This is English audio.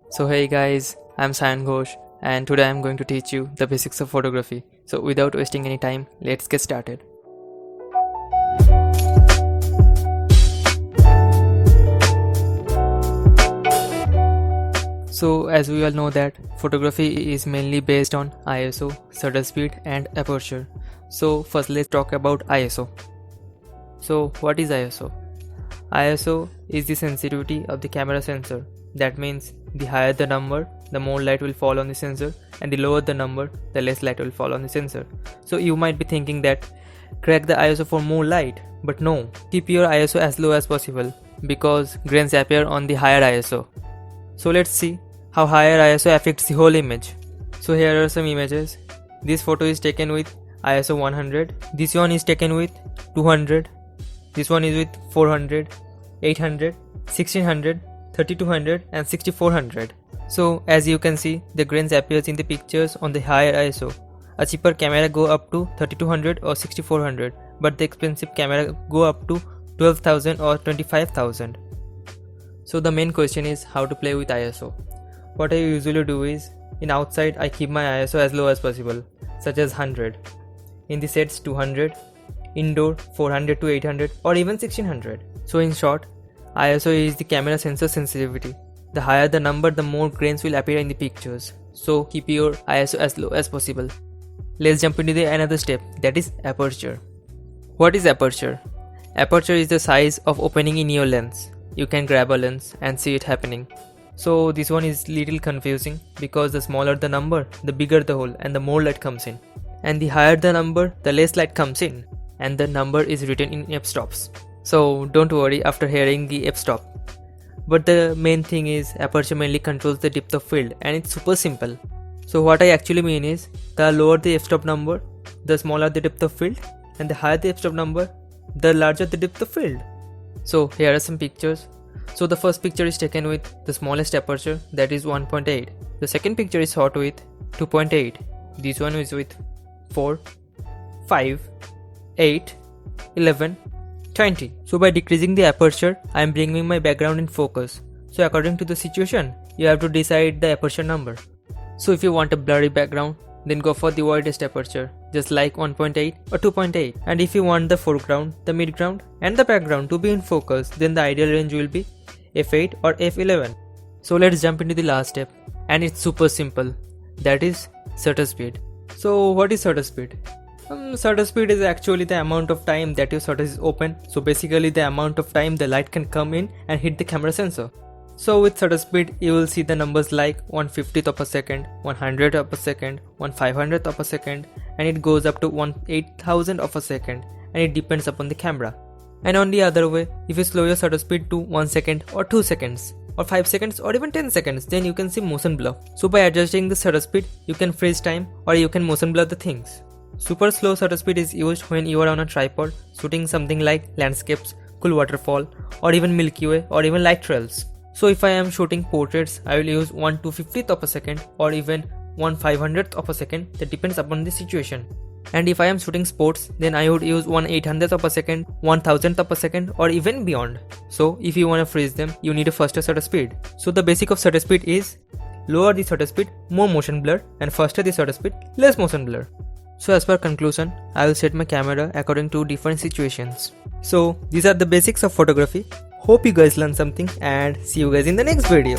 So hey guys, I'm Sayan Ghosh and today I'm going to teach you the basics of photography. So without wasting any time, let's get started. So as we all know that photography is mainly based on ISO, shutter speed and aperture. So first let's talk about ISO. So what is ISO? ISO is the sensitivity of the camera sensor. That means the higher the number, the more light will fall on the sensor, and the lower the number, the less light will fall on the sensor. So you might be thinking that crack the ISO for more light, but no, keep your ISO as low as possible because grains appear on the higher ISO. So let's see how higher ISO affects the whole image. So here are some images. This photo is taken with ISO 100, this one is taken with 200, this one is with 400, 800, 1600, 3200 and 6400. So as you can see, the grains appears in the pictures on the higher ISO. A cheaper camera go up to 3200 or 6400, but the expensive camera go up to 12,000 or 25,000. So the main question is how to play with ISO. What I usually do is, in outside I keep my ISO as low as possible, such as 100. In the sets 200, indoor 400 to 800 or even 1600. So in short, ISO is the camera sensor sensitivity. The higher the number, the more grains will appear in the pictures. So keep your ISO as low as possible. Let's jump into the another step, that is aperture. What is aperture? Aperture is the size of opening in your lens. You can grab a lens and see it happening. So this one is little confusing because the smaller the number, the bigger the hole and the more light comes in. And the higher the number, the less light comes in. And the number is written in f-stops. So don't worry after hearing the f-stop. But the main thing is aperture mainly controls the depth of field and it's super simple. So what I actually mean is, the lower the f-stop number, the smaller the depth of field, and the higher the f-stop number, the larger the depth of field. So here are some pictures. So the first picture is taken with the smallest aperture, that is 1.8. The second picture is shot with 2.8. This one is with 4, 5, 8, 11, 20. So by decreasing the aperture, I am bringing my background in focus. So according to the situation, you have to decide the aperture number. So if you want a blurry background, then go for the widest aperture, just like 1.8 or 2.8. And if you want the foreground, the midground and the background to be in focus, then the ideal range will be f8 or f11. So let's jump into the last step, and it's super simple, that is shutter speed. So what is shutter speed? Shutter speed is actually the amount of time that your shutter is open. So basically the amount of time the light can come in and hit the camera sensor. So with shutter speed, you will see the numbers like 1/50th of a second, 100th of a second, 1/500th of a second, and it goes up to 1/8000th of a second, and it depends upon the camera. And on the other way, if you slow your shutter speed to 1 second or 2 seconds or 5 seconds or even 10 seconds, then you can see motion blur. So by adjusting the shutter speed, you can freeze time or you can motion blur the things. Super slow shutter speed is used when you are on a tripod shooting something like landscapes, cool waterfall, or even Milky Way or even light trails. So if I am shooting portraits, I will use 1/250th of a second or even 1/500th of a second, that depends upon the situation. And if I am shooting sports, then I would use 1/800th of a second, 1000th of a second or even beyond. So if you want to freeze them, you need a faster shutter speed. So the basic of shutter speed is, lower the shutter speed, more motion blur, and faster the shutter speed, less motion blur. So as per conclusion, I will set my camera according to different situations. So these are the basics of photography. Hope you guys learned something and see you guys in the next video.